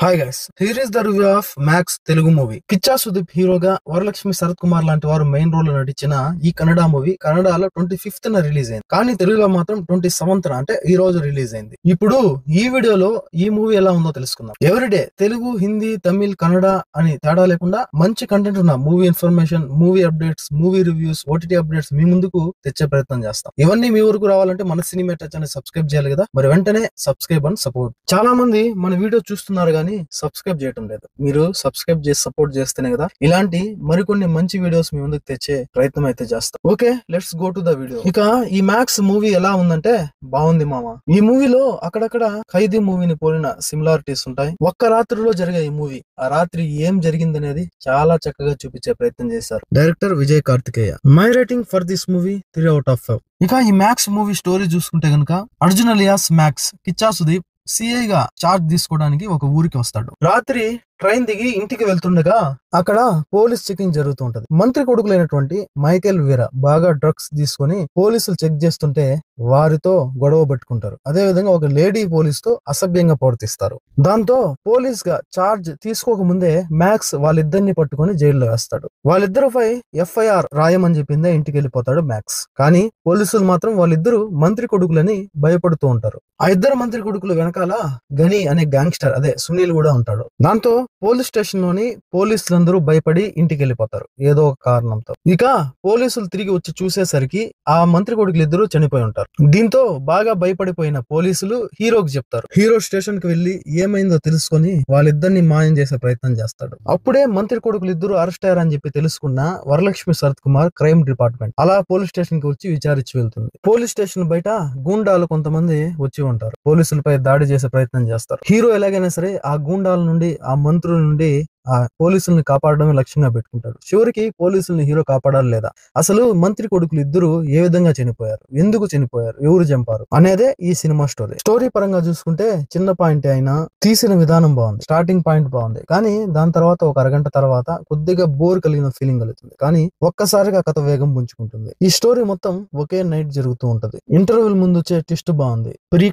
Hi guys, here is the review of maths Telugu movie. Kichcha Sudeep హీరోగా వరలక్ష్మి శరత్ కుమార్ లాంటి వారు మెయిన్ రోల్ లో నటించిన ఈ కన్నడ మూవీ కన్నడలో 25th రిలీజ్ అయింది. కానీ తెలుగులో మాత్రం 27th అంటే ఈ రోజు రిలీజ్ అయింది. ఇప్పుడు ఈ వీడియోలో ఈ మూవీ ఎలా ఉందో తెలుసుకుందాం. ఎవ్రీడే తెలుగు, హిందీ, తమిళ్, కన్నడ అని తేడా లేకుండా మంచి కంటెంట్ ఉన్న movie information, movie updates, movie reviews, OTT updates మీ ముందుకు తెచ్చే ప్రయత్నం చేస్తాం. ఇవన్నీ మీ ఊరికి రావాలంటే మన సినిమా టచ్ అని సబ్స్క్రైబ్ చేయాలి కదా. మరి వెంటనే సబ్స్క్రైబ్ అండ్ సపోర్ట్. చాలా మంది మన వీడియో చూస్తున్నారు కానీ సబ్స్క్రైబ్ చేయడం లేదు. మీరు సబ్స్క్రైబ్ చేసి సపోర్ట్ చేస్తేనే కదా ఇలాంటి మరికొన్ని మంచి వీడియోస్ మీ ముందుకు తెచ్చే ప్రయత్నం అయితే చేస్తాం. Okay, let's go to the video. ఇక ఈ మ్యాక్స్ మూవీ ఎలా ఉందంటే బాగుంది మామ. ఈ మూవీలో అక్కడక్కడ ఖైదీ మూవీని పోలిన సిమిలారిటీస్ ఉంటాయి. ఒక్క రాత్రిలో జరిగే ఈ మూవీ ఆ రాత్రి ఏం జరిగిందనేది చాలా చక్కగా చూపించే ప్రయత్నం చేశారు director Vijay Karthikeya. My rating for this movie 3/5. ఇక ఈ మ్యాక్స్ మూవీ స్టోరీ చూసుకుంటే గనుక Arjun alias Max Kichcha Sudeep CI గా చార్జ్ తీసుకోవడానికి ఒక ఊరికి వస్తాడు. రాత్రి ట్రైన్ దిగి ఇంటికి వెళ్తుండగా అక్కడ పోలీస్ చెకింగ్ జరుగుతూ ఉంటది. మంత్రి కొడుకులైనటువంటి మైకేల్ వీరా బాగా డ్రగ్స్ తీసుకుని పోలీసులు చెక్ చేస్తుంటే వారితో గొడవ పెట్టుకుంటారు. అదే విధంగా ఒక లేడీ పోలీస్ తో అసభ్యంగా ప్రవర్తిస్తారు. దాంతో పోలీస్ గా చార్జ్ తీసుకోక ముందే మ్యాక్స్ వాళ్ళిద్దరిని పట్టుకుని జైల్లో వేస్తాడు. వాళ్ళిద్దరిపై FIR రాయమని చెప్పిందే ఇంటికి వెళ్ళిపోతాడు మ్యాక్స్. కానీ పోలీసులు మాత్రం వాళ్ళిద్దరు మంత్రి కొడుకులని భయపడుతూ ఉంటారు. ఆ ఇద్దరు మంత్రి కొడుకులు వెనకాల గని అనే గ్యాంగ్స్టర్ అదే సునీల్ కూడా ఉంటాడు. దాంతో పోలీస్ స్టేషన్ లోని పోలీసులందరూ భయపడి ఇంటికి వెళ్ళిపోతారు ఏదో ఒక కారణంతో. ఇక పోలీసులు తిరిగి వచ్చి చూసేసరికి ఆ మంత్రి కొడుకులు ఇద్దరు చనిపోయి ఉంటారు. దీంతో బాగా భయపడిపోయిన పోలీసులు హీరోకి చెప్తారు. హీరో స్టేషన్ కి వెళ్లి ఏమైందో తెలుసుకొని వాళ్ళిద్దరిని మాయం చేసే ప్రయత్నం చేస్తాడు. అప్పుడే మంత్రి కొడుకులు ఇద్దరు అరెస్ట్ అయ్యారని చెప్పి తెలుసుకున్న వరలక్ష్మి శరత్ కుమార్ క్రైమ్ డిపార్ట్మెంట్ అలా పోలీస్ స్టేషన్ కి వచ్చి విచారించి వెళ్తుంది. పోలీస్ స్టేషన్ బయట గూండాలు కొంతమంది వచ్చి ఉంటారు. పోలీసులపై దాడి చేసే ప్రయత్నం చేస్తారు. హీరో ఎలాగైనా సరే ఆ గూండాల నుండి ఆ మంత్రుల నుండి ఆ పోలీసుల్ని కాపాడడమే లక్ష్యంగా పెట్టుకుంటాడు. చివరికి పోలీసుల్ని హీరో కాపాడాలి లేదా, అసలు మంత్రి కొడుకులు ఇద్దరు ఏ విధంగా చనిపోయారు, ఎందుకు చనిపోయారు, ఎవరు చంపారు అనేదే ఈ సినిమా స్టోరీ. స్టోరీ పరంగా చూసుకుంటే చిన్న పాయింట్ అయినా తీసిన విధానం బాగుంది. స్టార్టింగ్ పాయింట్ బాగుంది, కానీ దాని తర్వాత ఒక అరగంట తర్వాత కొద్దిగా బోర్ కలిగిన ఫీలింగ్ కలుగుతుంది. కానీ ఒక్కసారిగా కథ వేగం పుంజుకుంటుంది. ఈ స్టోరీ మొత్తం ఒకే నైట్ జరుగుతూ ఉంటది. ఇంటర్వ్యూల ముందు వచ్చే ట్విస్ట్ బాగుంది. ప్రీ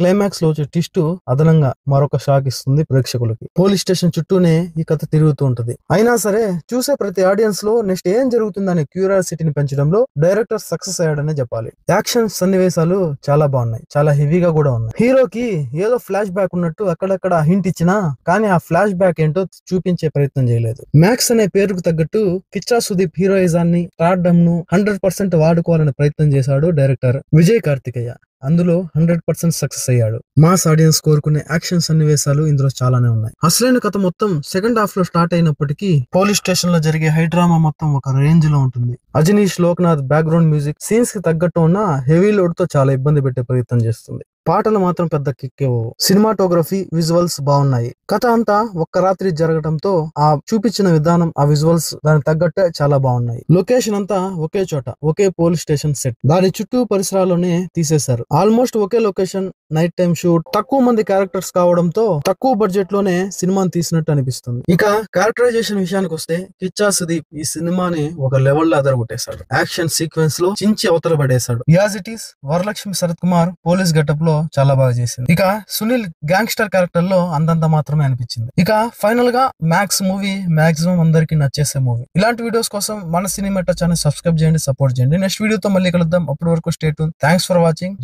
క్లైమాక్స్ లో వచ్చే ట్విస్ట్ అదనంగా మరొక షాక్ ఇస్తుంది ప్రేక్షకులకి. పోలీస్ స్టేషన్ చుట్టూనే ఈ కథ తిరుగుతూ ఉంటది. అయినా సరే చూసే ప్రతి ఆడియన్స్ లో నెక్స్ట్ ఏం జరుగుతుందనే క్యూరియాసిటీని పెంచడంలో డైరెక్టర్ సక్సెస్ అయ్యాడనే చెప్పాలి. యాక్షన్ సన్నివేశాలు చాలా బాగున్నాయి, చాలా హెవీగా కూడా ఉన్నాయి. హీరోకి ఏదో ఫ్లాష్ బ్యాక్ ఉన్నట్టు అక్కడక్కడ హింట్ ఇచ్చినా కానీ ఆ ఫ్లాష్ బ్యాక్ ఏంటో చూపించే ప్రయత్నం చేయలేదు. మ్యాక్స్ అనే పేరుకు తగ్గట్టు కిచ్చా సుదీప్ హీరోయిజాన్ని, స్టార్డమ్ ను 100% వాడుకోవాలనే ప్రయత్నం చేశాడు డైరెక్టర్ విజయ్ కార్తికేయ. అందులో 100% సక్సెస్ అయ్యాడు. మాస్ ఆడియన్స్ కోరుకునే యాక్షన్ సన్నివేశాలు ఇందులో చాలానే ఉన్నాయి. అసలైన కథ మొత్తం సెకండ్ హాఫ్ లో స్టార్ట్ అయినప్పటికీ పోలీస్ స్టేషన్ లో జరిగే హై డ్రామా మొత్తం ఒక రేంజ్ లో ఉంటుంది. Ajaneesh Loknath background music scenes కి తగ్గట్టు ఉన్న హెవీ లోడ్ తో చాలా ఇబ్బంది పెట్టే ప్రయత్నం చేస్తుంది. పాటలు మాత్రం పెద్ద కిక్కేవు. సినిమాటోగ్రఫీ, విజువల్స్ బాగున్నాయి. కథ అంతా ఒక్క రాత్రి జరగడంతో ఆ చూపించిన విధానం, ఆ విజువల్స్ దానికి తగ్గట్టే చాలా బాగున్నాయి. లొకేషన్ అంతా ఒకే చోట, ఒకే పోలీస్ స్టేషన్ సెట్, దాని చుట్టూ పరిసరాల్లోనే తీసేశారు. ఆల్మోస్ట్ ఒకే లొకేషన్, నైట్ టైం షూట్, తక్కువ మంది క్యారెక్టర్స్ కావడంతో తక్కువ బడ్జెట్ లోనే సినిమాని తీసినట్టు అనిపిస్తుంది. ఇక క్యారెక్టరైజేషన్ విషయానికి వస్తే కిచ్చా సుదీప్ ఈ సినిమాని ఒక లెవెల్ లో అదరగొట్టేశాడు. యాక్షన్ సీక్వెన్స్ లో చించి అవతల పడేశాడు. As it is Varalakshmi Sarath Kumar police getup లో చాలా బాగా చేసింది. ఇక సునీల్ గ్యాంగ్స్టర్ క్యారెక్టర్ లో అంతంత మాత్రమే అనిపించింది. ఇక ఫైనల్ గా మ్యాక్స్ మూవీ మాక్సిమం అందరికి నచ్చేసే మూవీ. ఇలాంటి వీడియోస్ కోసం మన సినిమా టచ్ ఛానల్ సబ్స్క్రైబ్ చేయండి, సపోర్ట్ చేయండి. నెక్స్ట్ వీడియోతో మళ్ళీ కలుద్దాం. అప్పటి వరకు stay tune. Thanks for watching.